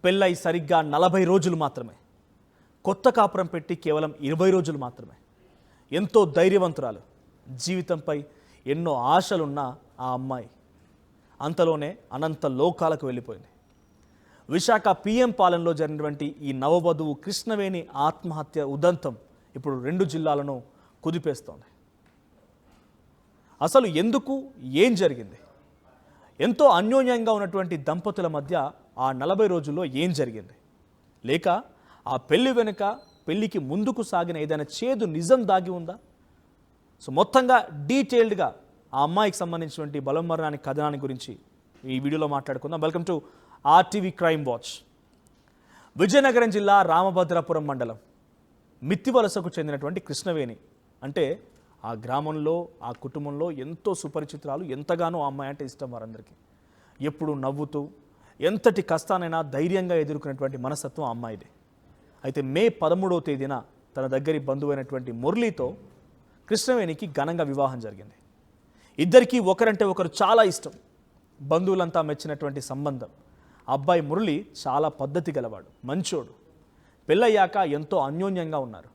పెళ్ళై సరిగ్గా 40 రోజులు మాత్రమే, కొత్త కాపురం పెట్టి కేవలం 20 రోజులు మాత్రమే. ఎంతో ధైర్యవంతురాలు, జీవితంపై ఎన్నో ఆశలున్న ఆ అమ్మాయి అంతలోనే అనంత లోకాలకు వెళ్ళిపోయింది. విశాఖ పిఎం పాలెంలో జరిగినటువంటి ఈ నవవధువు కృష్ణవేణి ఆత్మహత్య ఉదంతం ఇప్పుడు 2 జిల్లాలను కుదిపేస్తోంది. అసలు ఎందుకు, ఏం జరిగింది? ఎంతో అన్యోన్యంగా ఉన్నటువంటి దంపతుల మధ్య ఆ 40 రోజుల్లో ఏం జరిగింది? లేక ఆ పెళ్లి వెనుక, పెళ్లికి ముందుకు సాగిన ఏదైనా చేదు నిజం దాగి ఉందా? సో మొత్తంగా డీటెయిల్డ్గా ఆ అమ్మాయికి సంబంధించినటువంటి బలమరణానికి కథనాన్ని గురించి ఈ వీడియోలో మాట్లాడుకుందాం. Welcome to RTV crime watch. Vizianagaram జిల్లా రామభద్రాపురం మండలం మిత్తివలసకు చెందినటువంటి కృష్ణవేణి అంటే ఆ గ్రామంలో, ఆ కుటుంబంలో ఎంతో సుపరిచితురాలు. ఎంతగానో ఆ అమ్మాయి అంటే ఇష్టం వారందరికీ. ఎప్పుడు నవ్వుతూ ఎంతటి కష్టానైనా ధైర్యంగా ఎదుర్కొనేటువంటి మనస్తత్వం ఆ అమ్మాయిదే. అయితే మే 13వ తేదీన తన దగ్గరి బంధువైనటువంటి మురళితో కృష్ణవేణికి ఘనంగా వివాహం జరిగింది. ఇద్దరికీ ఒకరంటే ఒకరు చాలా ఇష్టం. బంధువులంతా మెచ్చినటువంటి సంబంధం. అబ్బాయి మురళి చాలా పద్ధతి గలవాడు, మంచోడు. పెళ్ళయ్యాక ఎంతో అన్యోన్యంగా ఉన్నారు.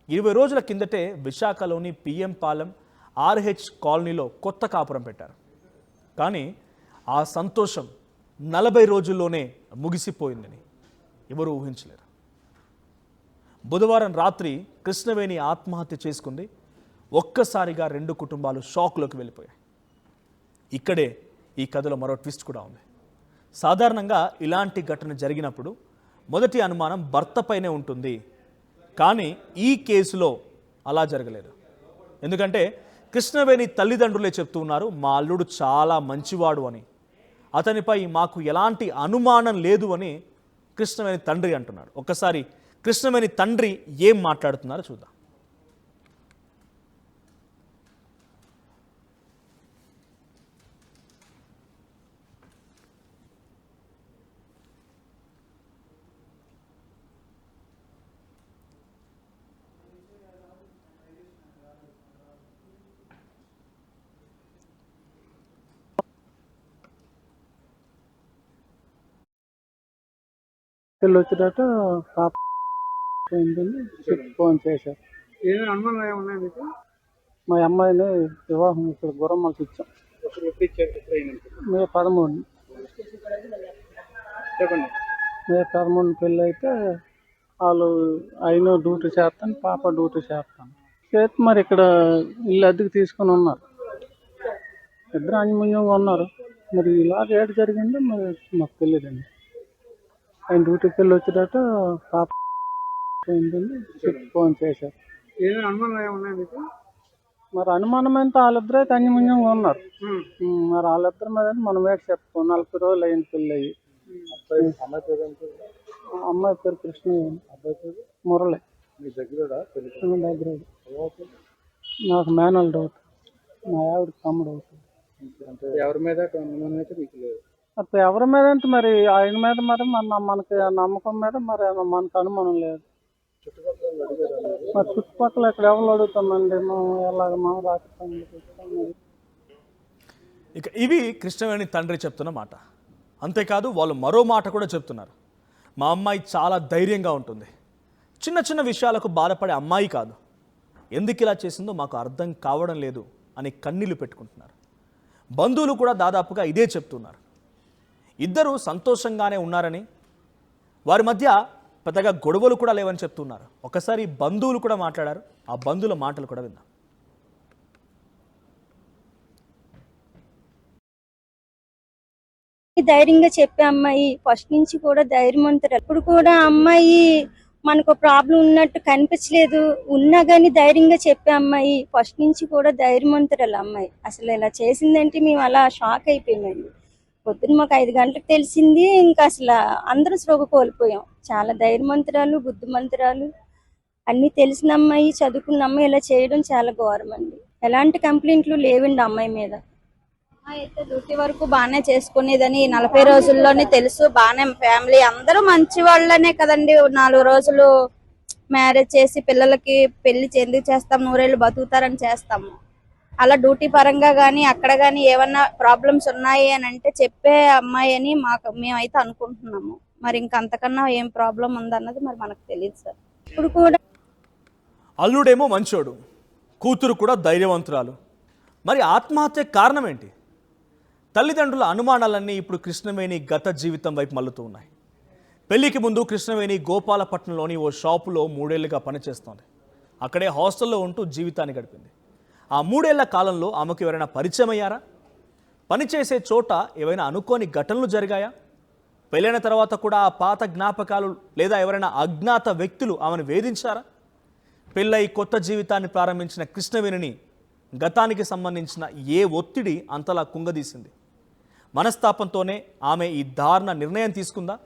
20 రోజుల కిందటే విశాఖలోని పిఎం పాలెం ఆర్హెచ్ కాలనీలో కొత్త కాపురం పెట్టారు. కానీ ఆ సంతోషం 40 రోజుల్లోనే ముగిసిపోయిందని ఎవరూ ఊహించలేరు. బుధవారం రాత్రి కృష్ణవేణి ఆత్మహత్య చేసుకుంది. ఒక్కసారిగా 2 కుటుంబాలు షాక్లోకి వెళ్ళిపోయాయి. ఇక్కడే ఈ కథలో మరో ట్విస్ట్ కూడా ఉంది. సాధారణంగా ఇలాంటి ఘటన జరిగినప్పుడు మొదటి అనుమానం భర్తపైనే ఉంటుంది. కానీ ఈ కేసులో అలా జరగలేదు. ఎందుకంటే కృష్ణవేణి తల్లిదండ్రులే చెప్తూ ఉన్నారు, మా అల్లుడు చాలా మంచివాడు అని, అతనిపై మాకు ఎలాంటి అనుమానం లేదు అని కృష్ణవేణి తండ్రి అంటున్నాడు. ఒక్కసారి కృష్ణవేణి తండ్రి ఏం మాట్లాడుతున్నారో చూద్దాం. పెళ్ళి వచ్చేటట్ట పాప ఫోన్ చేశారు. ఏమైనా అనుమానాలు ఏమన్నాయి మీకు? మా అమ్మాయిని వివాహం ఇక్కడ గురమ్మకి ఇచ్చాం. మే 13. చెప్పండి. మే 13 పెళ్ళి అయితే వాళ్ళు ఆయన డ్యూటీ చేస్తాను, పాప డ్యూటీ చేస్తాను. చేతి మరి ఇక్కడ ఇల్లు అద్దెకి తీసుకుని ఉన్నారు. ఇద్దరు అన్యోన్యంగా ఉన్నారు. మరి ఇలాగ ఏడు జరిగిందో మరి మాకు తెలియదండి. ఆయన డ్యూటీకి వెళ్ళి వచ్చేటట్ట పాప ఫోన్ చేశారు. ఏమైనా అనుమానాలు ఏమన్నాయి మీకు? మరి అనుమానం అయితే వాళ్ళిద్దరు అయితే అన్యోన్యంగా ఉన్నారు. మరి వాళ్ళిద్దరి మీద మనం ఏంటి చెప్పుకో. 40 రోజులు అయింది పెళ్ళి అయ్యి. అమ్మాయి పేరు కృష్ణవేణి, అబ్బాయి పేరు మురళి. దగ్గర నాకు మేనల్ డౌట్, మా ఆవిడకి తమ్ముడు అవుతుంది. ఎవరి మీద అనుమానం అయితే మీకు లేదు? మరి ఎవరి మీద అంటే మరి ఆయన మీద మరి మనకి నమ్మకం మీద మరి మనకు అనుమానం లేదు. మరి చుట్టుపక్కల ఇక్కడ ఎవరు అడుగుతామండి, మేము ఎలాగ మా రాకపోయింది. ఇక ఇవి కృష్ణవేణి తండ్రి చెప్తున్న మాట. అంతేకాదు వాళ్ళు మరో మాట కూడా చెప్తున్నారు. మా అమ్మాయి చాలా ధైర్యంగా ఉంటుంది, చిన్న చిన్న విషయాలకు బాధపడే అమ్మాయి కాదు, ఎందుకు ఇలా చేసిందో మాకు అర్థం కావడం లేదు అని కన్నీళ్లు పెట్టుకుంటున్నారు. బంధువులు కూడా దాదాపుగా ఇదే చెప్తున్నారు. ఇద్దరు సంతోషంగానే ఉన్నారని, వారి మధ్య పెద్దగా గొడవలు కూడా లేవని చెప్తున్నారు. ఒకసారి బంధువులు కూడా మాట్లాడారు. ఆ బంధువుల మాటలు కూడా విందాం. ధైర్యంగా చెప్పే అమ్మాయి, ఫస్ట్ నుంచి కూడా ధైర్యవంతురాలు. ఇప్పుడు కూడా అమ్మాయి మనకు ప్రాబ్లం ఉన్నట్టు కనిపించలేదు. ఉన్నా గానీ ధైర్యంగా చెప్పే అమ్మాయి, ఫస్ట్ నుంచి కూడా ధైర్యవంతురాలు అమ్మాయి. అసలు ఇలా చేసిందంటే మేము అలా షాక్ అయిపోయామండి. పొద్దున్న మాకు 5 గంటలకు తెలిసింది. ఇంకా అసలు అందరూ స్పృహ కోల్పోయాం. చాలా ధైర్యవంతురాలు, బుద్ధిమంతురాలు, అన్ని తెలిసిన అమ్మాయి, చదువుకున్న అమ్మాయి ఇలా చేయడం చాలా ఘోరం అండి. ఎలాంటి కంప్లైంట్లు లేవండి అమ్మాయి మీద. అయితే డ్యూటీ వరకు బాగానే చేసుకునేదని 40 రోజుల్లోనే తెలుసు. బాగానే ఫ్యామిలీ అందరూ మంచి వాళ్ళనే కదండి. 4 రోజులు మ్యారేజ్ చేసి పిల్లలకి పెళ్లి ఎందుకు చేస్తాం, 100 ఏళ్ళు బతుకుతారని చేస్తాము. అలా డ్యూటీ పరంగా కానీ అక్కడ కానీ ఏమన్నా ప్రాబ్లమ్స్ ఉన్నాయి అని అంటే చెప్పే అమ్మాయి అని మేమైతే అనుకుంటున్నాము. మరి ఇంకంతకన్నా ఏం ప్రాబ్లం ఉందన్నది మరి మనకు తెలియదు సార్. ఇప్పుడు కూడా అల్లుడేమో మంచోడు, కూతురు కూడా ధైర్యవంతురాలు. మరి ఆత్మహత్య కారణం ఏంటి? తల్లిదండ్రుల అనుమానాలన్నీ ఇప్పుడు కృష్ణవేణి గత జీవితం వైపు మల్లుతూ ఉన్నాయి. పెళ్లికి ముందు కృష్ణవేణి గోపాలపట్నంలోని ఓ షాపులో 3 ఏళ్లుగా పనిచేస్తోంది. అక్కడే హాస్టల్లో ఉంటూ జీవితాన్ని గడిపింది. ఆ 3 ఏళ్ల కాలంలో ఆమెకు ఎవరైనా పరిచయం అయ్యారా? పనిచేసే చోట ఏవైనా అనుకోని ఘటనలు జరిగాయా? పెళ్ళైన తర్వాత కూడా ఆ పాత జ్ఞాపకాలు లేదా ఎవరైనా అజ్ఞాత వ్యక్తులు ఆమెను వేధించారా? పెళ్ళై కొత్త జీవితాన్ని ప్రారంభించిన కృష్ణవేణిని గతానికి సంబంధించిన ఏ ఒత్తిడి అంతలా కుంగదీసింది? మనస్తాపంతోనే ఆమె ఈ దారుణ నిర్ణయం తీసుకుందా?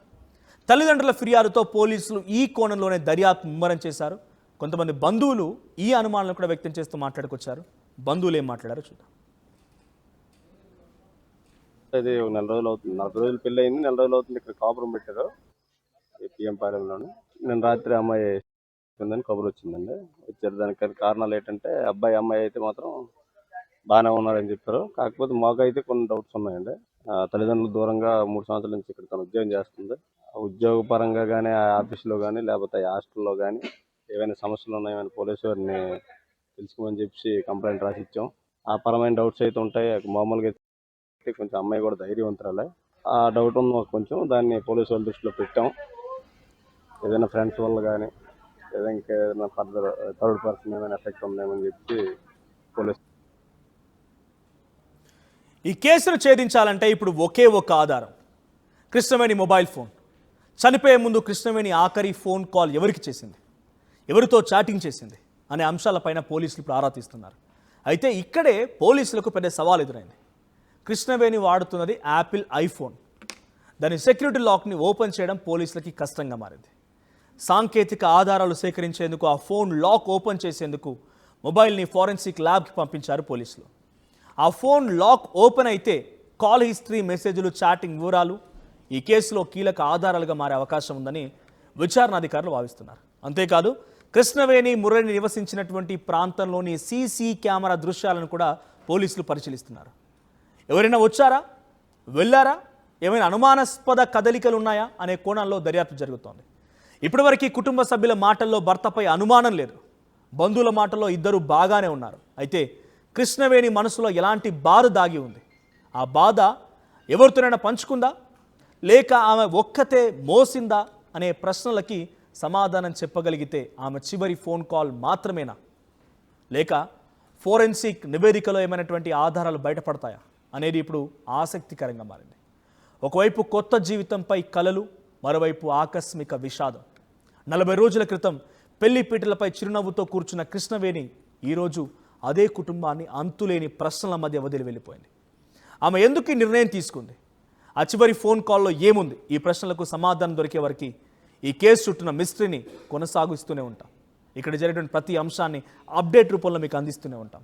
తల్లిదండ్రుల ఫిర్యాదుతో పోలీసులు ఈ కోణంలోనే దర్యాప్తు ముమ్మరం చేశారు. కొంతమంది బంధువులు ఈ అనుమానాలను కూడా వ్యక్తం చేస్తూ మాట్లాడుకొచ్చారు. బంధువులు ఏం మాట్లాడారో చూద్దాం. అది 4 రోజులు అవుతుంది, 40 రోజులు పెళ్ళి అయింది. 4 రోజులు అవుతుంది. ఇక్కడ కాపురం పెట్టారు పిఎం పాలెంలోను. నేను రాత్రి అమ్మాయి ఉందని కబురు వచ్చిందండి. వచ్చారు. దానికి కారణాలు ఏంటంటే అబ్బాయి అమ్మాయి అయితే మాత్రం బాగానే ఉన్నారని చెప్పారు. కాకపోతే మాకైతే కొన్ని డౌట్స్ ఉన్నాయండి. తల్లిదండ్రులు దూరంగా 3 సంవత్సరాల నుంచి ఇక్కడ తను ఉద్యోగం చేస్తుంది. ఉద్యోగ పరంగా కానీ ఆ ఆఫీస్లో కానీ లేకపోతే హాస్టల్లో కానీ ఏవైనా సమస్యలు ఉన్నాయని పోలీసు వారిని తెలుసుకోమని చెప్పి కంప్లైంట్ రాసి ఇచ్చాం. ఆ పరమైన డౌట్స్ అయితే ఉంటాయి. మామూలుగా అయితే కొంచెం అమ్మాయి కూడా ధైర్యవంతురాలే. ఆ డౌట్ ఉంది మాకు కొంచెం. దాన్ని పోలీసు వాళ్ళ దృష్టిలో పెట్టాం. ఏదైనా ఫ్రెండ్స్ వల్ల కానీ లేదా ఇంకేదైనా ఫర్దర్ థర్డ్ పర్సన్ ఏమైనా ఎఫెక్ట్ ఉందేమని చెప్పి పోలీసు. ఈ కేసును ఛేదించాలంటే ఇప్పుడు ఒకే ఒక ఆధారం, కృష్ణవేణి మొబైల్ ఫోన్. చనిపోయే ముందు కృష్ణవేణి ఆఖరి ఫోన్ కాల్ ఎవరికి చేసింది, ఎవరితో చాటింగ్ చేసింది అనే అంశాలపైన పోలీసులు ఇప్పుడు ఆరా తీస్తున్నారు. అయితే ఇక్కడే పోలీసులకు పెద్ద సవాల్ ఎదురైంది. కృష్ణవేణి వాడుతున్నది యాపిల్ ఐఫోన్. దాని సెక్యూరిటీ లాక్ని ఓపెన్ చేయడం పోలీసులకి కష్టంగా మారింది. సాంకేతిక ఆధారాలు సేకరించేందుకు ఆ ఫోన్ లాక్ ఓపెన్ చేసేందుకు మొబైల్ని ఫోరెన్సిక్ ల్యాబ్కి పంపించారు పోలీసులు. ఆ ఫోన్ లాక్ ఓపెన్ అయితే కాల్ హిస్టరీ, మెసేజ్లు, చాటింగ్ వివరాలు ఈ కేసులో కీలక ఆధారాలుగా మారే అవకాశం ఉందని విచారణ అధికారులు భావిస్తున్నారు. అంతేకాదు కృష్ణవేణి మురళిని నివసించినటువంటి ప్రాంతంలోని సీసీ కెమెరా దృశ్యాలను కూడా పోలీసులు పరిశీలిస్తున్నారు. ఎవరైనా వచ్చారా, వెళ్ళారా, ఏమైనా అనుమానాస్పద కదలికలు ఉన్నాయా అనే కోణంలో దర్యాప్తు జరుగుతోంది. ఇప్పటివరకు కుటుంబ సభ్యుల మాటల్లో భర్తపై అనుమానం లేదు. బంధువుల మాటల్లో ఇద్దరు బాగానే ఉన్నారు. అయితే కృష్ణవేణి మనసులో ఎలాంటి బాధ దాగి ఉంది? ఆ బాధ ఎవరితోనైనా పంచుకుందా, లేక ఆమె ఒక్కతే మోసిందా అనే ప్రశ్నలకి సమాధానం చెప్పగలిగితే ఆమె చివరి ఫోన్ కాల్ మాత్రమేనా, లేక ఫోరెన్సిక్ నివేదికలో ఏమైనటువంటి ఆధారాలు బయటపడతాయా అనేది ఇప్పుడు ఆసక్తికరంగా మారింది. ఒకవైపు కొత్త జీవితంపై కలలు, మరోవైపు ఆకస్మిక విషాదం. 40 రోజుల క్రితం పెళ్లి పీటలపై చిరునవ్వుతో కూర్చున్న కృష్ణవేణి ఈరోజు అదే కుటుంబాన్ని అంతులేని ప్రశ్నల మధ్య వదిలి వెళ్ళిపోయింది. ఆమె ఎందుకు ఈ నిర్ణయం తీసుకుంది? ఆ చివరి ఫోన్ కాల్లో ఏముంది? ఈ ప్రశ్నలకు సమాధానం దొరికే వరకు ఈ కేసు చుట్టూన మిస్టరీని కొనసాగిస్తూనే ఉంటాం. ఇక్కడ జరిగిన ప్రతి అంశాన్ని అప్డేట్ రూపంలో మీకు అందిస్తూనే ఉంటాం.